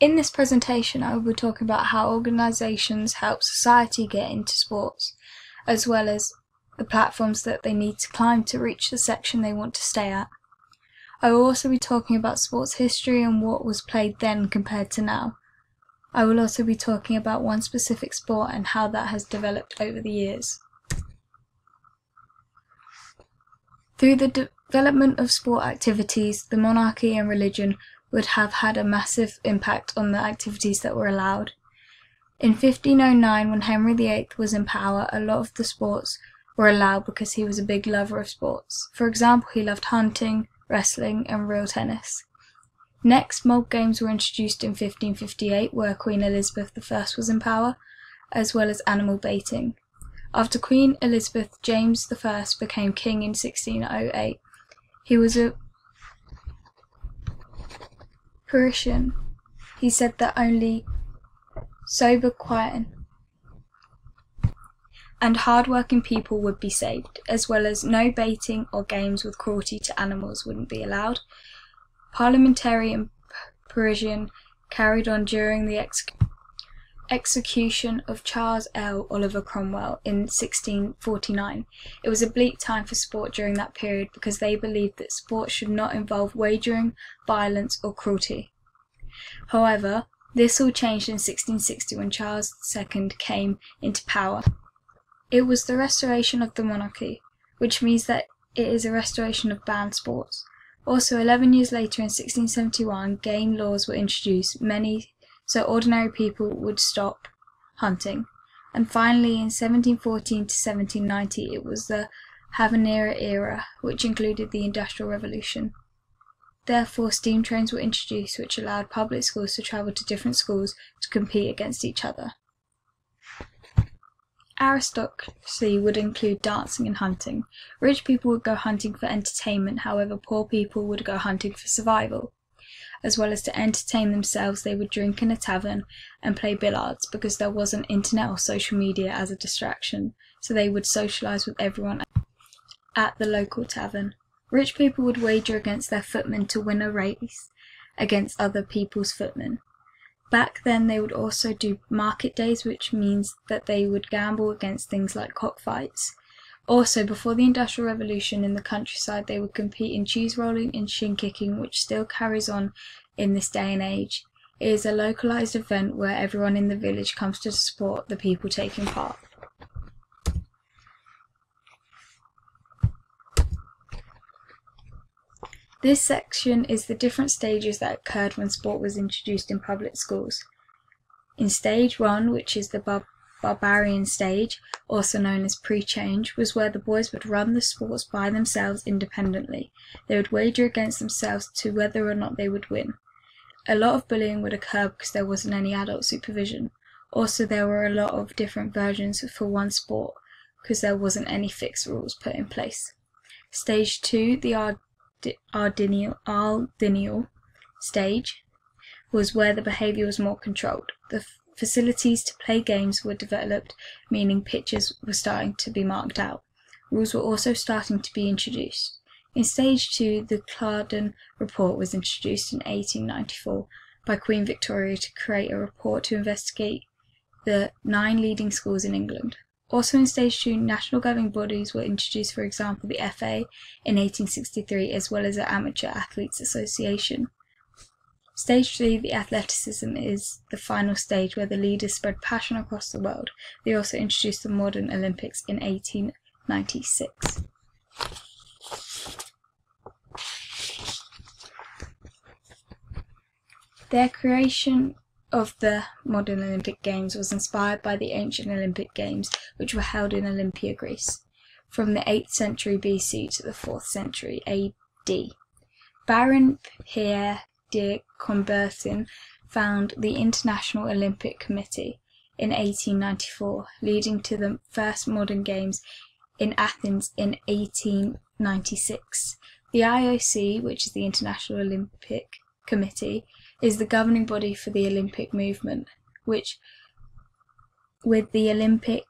In this presentation, I will be talking about how organisations help society get into sports, as well as the platforms that they need to climb to reach the section they want to stay at. I will also be talking about sports history and what was played then compared to now. I will also be talking about one specific sport and how that has developed over the years. Through the development of sport activities, the monarchy and religion would have had a massive impact on the activities that were allowed. In 1509, when Henry VIII was in power, a lot of the sports were allowed because he was a big lover of sports. For example, he loved hunting, wrestling, and real tennis. Next, mob games were introduced in 1558, where Queen Elizabeth I was in power, as well as animal baiting. After Queen Elizabeth, James I became king in 1608. He was a Puritan. He said that only sober, quiet, and hard-working people would be saved, as well as no baiting or games with cruelty to animals wouldn't be allowed. Parliamentarian Puritan carried on during the execution of Charles L. Oliver Cromwell in 1649. It was a bleak time for sport during that period because they believed that sport should not involve wagering, violence, or cruelty. However, this all changed in 1660 when Charles II came into power. It was the restoration of the monarchy, which means that it is a restoration of banned sports. Also, 11 years later in 1671, game laws were introduced, so ordinary people would stop hunting. And finally, in 1714 to 1790, it was the Havanera era, which included the Industrial Revolution. Therefore, steam trains were introduced, which allowed public schools to travel to different schools to compete against each other. Aristocracy would include dancing and hunting. Rich people would go hunting for entertainment, however poor people would go hunting for survival. As well as to entertain themselves, they would drink in a tavern and play billiards because there wasn't internet or social media as a distraction, so they would socialise with everyone at the local tavern. Rich people would wager against their footmen to win a race against other people's footmen. Back then they would also do market days, which means that they would gamble against things like cockfights. Also, before the Industrial Revolution in the countryside, they would compete in cheese rolling and shin kicking, which still carries on in this day and age. It is a localised event where everyone in the village comes to support the people taking part. This section is the different stages that occurred when sport was introduced in public schools. In stage 1, which is the barbarian stage, also known as pre-change, was where the boys would run the sports by themselves independently. They would wager against themselves to whether or not they would win. A lot of bullying would occur because there wasn't any adult supervision. Also, there were a lot of different versions for one sport because there wasn't any fixed rules put in place. Stage 2, the Ardennial stage, was where the behaviour was more controlled. The facilities to play games were developed, meaning pitches were starting to be marked out. Rules were also starting to be introduced. In stage 2, the Clarendon Report was introduced in 1894 by Queen Victoria to create a report to investigate the 9 leading schools in England. Also in stage 2, national governing bodies were introduced, for example the FA in 1863, as well as the Amateur Athletes Association. Stage 3, the athleticism, is the final stage where the leaders spread passion across the world. They also introduced the modern Olympics in 1896. Their creation of the modern Olympic Games was inspired by the ancient Olympic Games, which were held in Olympia, Greece, from the 8th century BC to the 4th century AD. Baron Pierre de Coubertin founded the International Olympic Committee in 1894, leading to the first modern games in Athens in 1896. The IOC, which is the International Olympic Committee, is the governing body for the Olympic movement, which, with the Olympic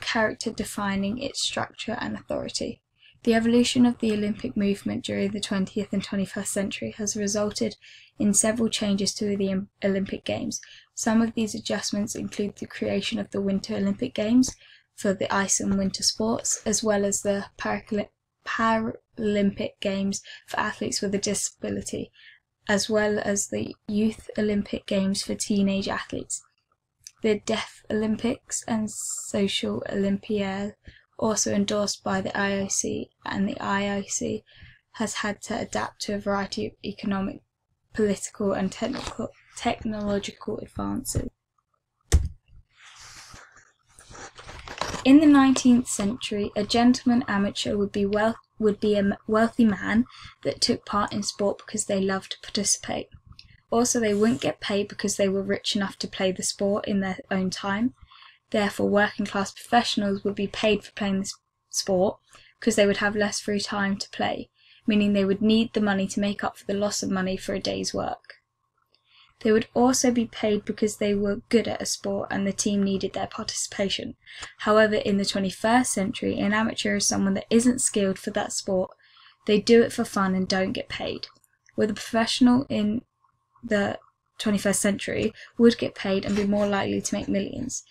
character defining its structure and authority. The evolution of the Olympic movement during the 20th and 21st century has resulted in several changes to the Olympic Games. Some of these adjustments include the creation of the Winter Olympic Games for the ice and winter sports, as well as the Paralympic Games for athletes with a disability, as well as the Youth Olympic Games for teenage athletes. The Deaf Olympics and Social Olympiad, also endorsed by the IOC, and the IOC has had to adapt to a variety of economic, political and technological advances. In the 19th century, a gentleman amateur would be a wealthy man that took part in sport because they loved to participate. Also, they wouldn't get paid because they were rich enough to play the sport in their own time. Therefore, working class professionals would be paid for playing the sport because they would have less free time to play, meaning they would need the money to make up for the loss of money for a day's work. They would also be paid because they were good at a sport and the team needed their participation. However, in the 21st century, an amateur is someone that isn't skilled for that sport. They do it for fun and don't get paid. With a professional in the 21st century would get paid and be more likely to make millions.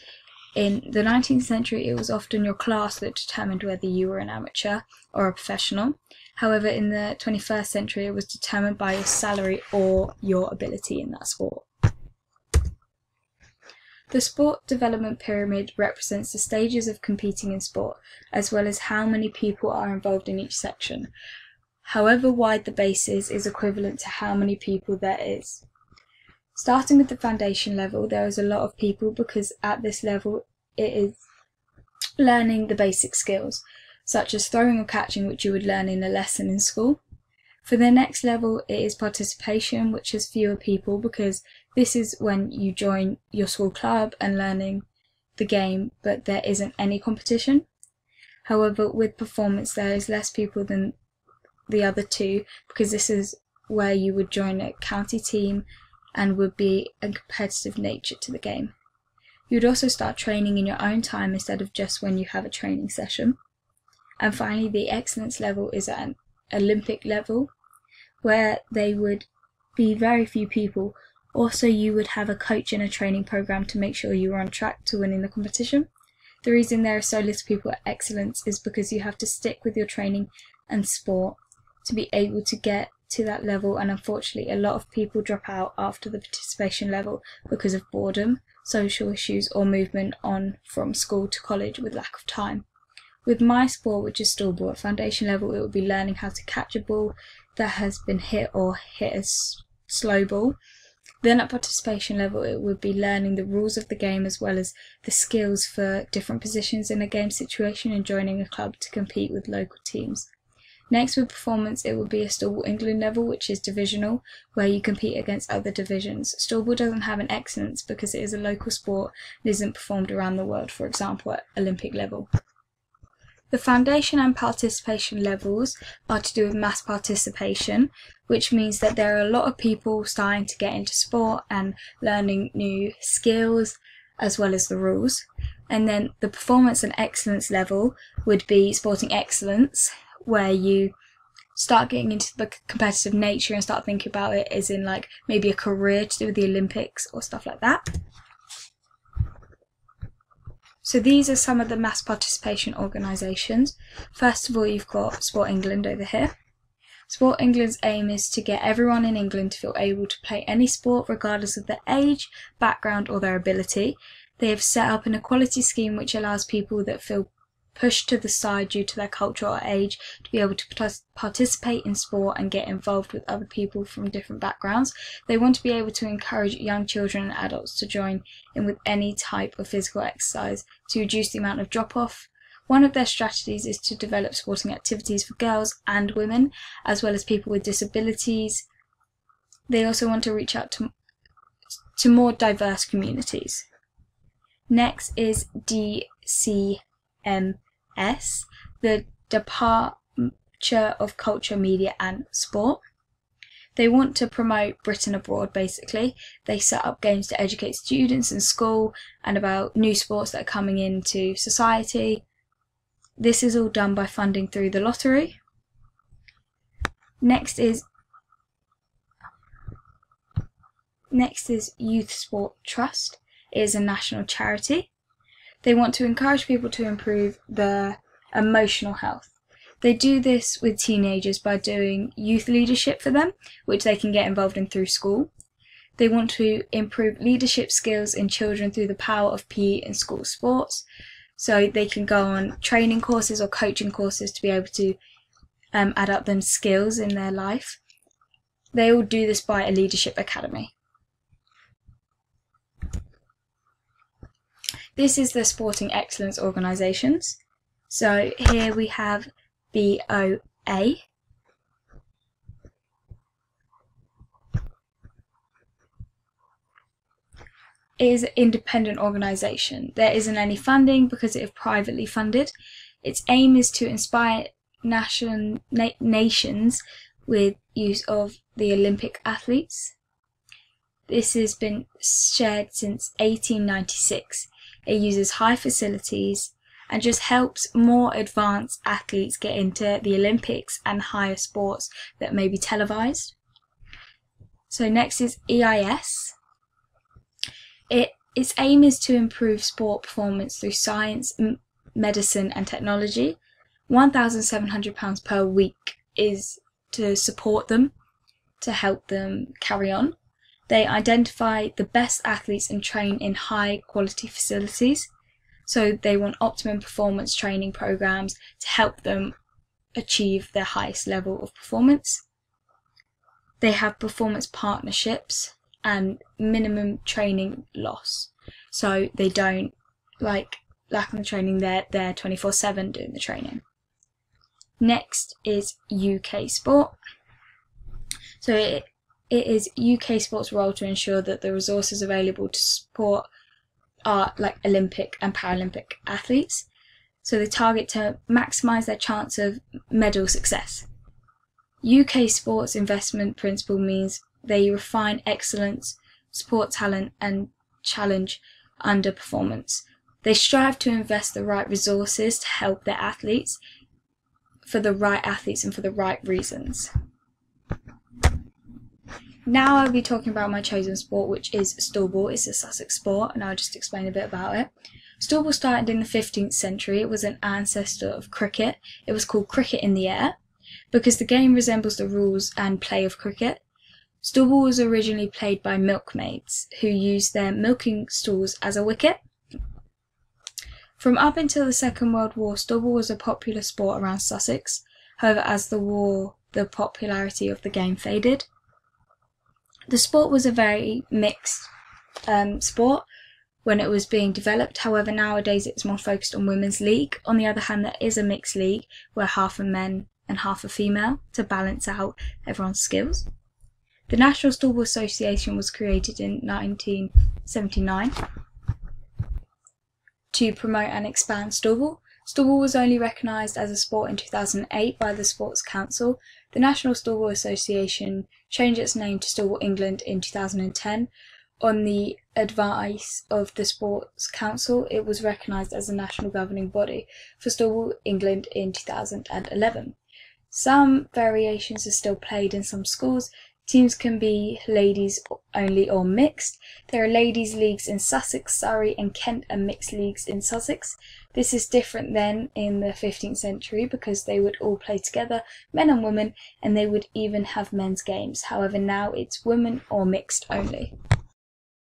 In the 19th century, it was often your class that determined whether you were an amateur or a professional. However, in the 21st century, it was determined by your salary or your ability in that sport. The sport development pyramid represents the stages of competing in sport, as well as how many people are involved in each section. However wide the base is equivalent to how many people there is. Starting with the foundation level, there is a lot of people because at this level it is learning the basic skills, such as throwing or catching, which you would learn in a lesson in school. For the next level, it is participation, which is fewer people because this is when you join your school club and learning the game, but there isn't any competition. However, with performance, there is less people than the other two because this is where you would join a county team and would be a competitive nature to the game. You would also start training in your own time instead of just when you have a training session. And finally, the excellence level is at an Olympic level, where they would be very few people. Also, you would have a coach and a training program to make sure you are on track to winning the competition. The reason there are so little people at excellence is because you have to stick with your training and sport to be able to get to that level, and unfortunately a lot of people drop out after the participation level because of boredom, social issues or movement on from school to college with lack of time. With my sport, which is stall ball, at foundation level it would be learning how to catch a ball that has been hit or hit a slow ball. Then at participation level it would be learning the rules of the game as well as the skills for different positions in a game situation and joining a club to compete with local teams. Next, with performance, it would be a Stall Ball England level, which is divisional, where you compete against other divisions. Stall ball doesn't have an excellence because it is a local sport and isn't performed around the world, for example at Olympic level. The foundation and participation levels are to do with mass participation, which means that there are a lot of people starting to get into sport and learning new skills as well as the rules. And then the performance and excellence level would be sporting excellence, where you start getting into the competitive nature and start thinking about it as in like maybe a career to do with the Olympics or stuff like that. So these are some of the mass participation organisations. First of all, you've got Sport England over here. Sport England's aim is to get everyone in England to feel able to play any sport regardless of their age, background or their ability. They have set up an equality scheme which allows people that feel pushed to the side due to their culture or age to be able to participate in sport and get involved with other people from different backgrounds. They want to be able to encourage young children and adults to join in with any type of physical exercise to reduce the amount of drop-off. One of their strategies is to develop sporting activities for girls and women, as well as people with disabilities. They also want to reach out to more diverse communities. Next is DCMS, the Departure of Culture, Media and Sport. They want to promote Britain abroad, basically. They set up games to educate students in school and about new sports that are coming into society. This is all done by funding through the lottery. Next is Youth Sport Trust. It is a national charity. They want to encourage people to improve their emotional health. They do this with teenagers by doing youth leadership for them, which they can get involved in through school. They want to improve leadership skills in children through the power of PE and school sports. So they can go on training courses or coaching courses to be able to add up them skills in their life. They all do this by a leadership academy. This is the Sporting Excellence Organisations. So here we have BOA. It is an independent organisation. There isn't any funding because it is privately funded. Its aim is to inspire nations with use of the Olympic athletes. This has been shared since 1896. It uses high facilities and just helps more advanced athletes get into the Olympics and higher sports that may be televised. So next is EIS. Its aim is to improve sport performance through science, medicine and technology. £1,700 per week is to support them, to help them carry on. They identify the best athletes and train in high quality facilities. So they want optimum performance training programs to help them achieve their highest level of performance. They have performance partnerships and minimum training loss. So they don't lack the training, they're 24/7 doing the training. Next is UK Sport. So it is UK Sport's role to ensure that the resources available to support are Olympic and Paralympic athletes. So they target to maximise their chance of medal success. UK Sport's investment principle means they refine excellence, support talent and challenge underperformance. They strive to invest the right resources to help their athletes, for the right athletes and for the right reasons. Now I'll be talking about my chosen sport, which is stallball. It's a Sussex sport, and I'll just explain a bit about it. Stallball started in the 15th century. It was an ancestor of cricket. It was called cricket in the air because the game resembles the rules and play of cricket. Stallball was originally played by milkmaids who used their milking stools as a wicket. From up until the Second World War, stallball was a popular sport around Sussex. However, as the war, the popularity of the game faded. The sport was a very mixed sport when it was being developed. However, nowadays it's more focused on women's league. On the other hand, there is a mixed league where half are men and half are female to balance out everyone's skills. The National Stallball Association was created in 1979 to promote and expand stallball. Stallball was only recognised as a sport in 2008 by the Sports Council. The National Stallball Association changed its name to Stallball England in 2010. On the advice of the Sports Council, it was recognised as a national governing body for Stallball England in 2011. Some variations are still played in some schools. Teams can be ladies only or mixed. There are ladies' leagues in Sussex, Surrey and Kent and mixed leagues in Sussex. This is different than in the 15th century because they would all play together, men and women, and they would even have men's games. However, now it's women or mixed only.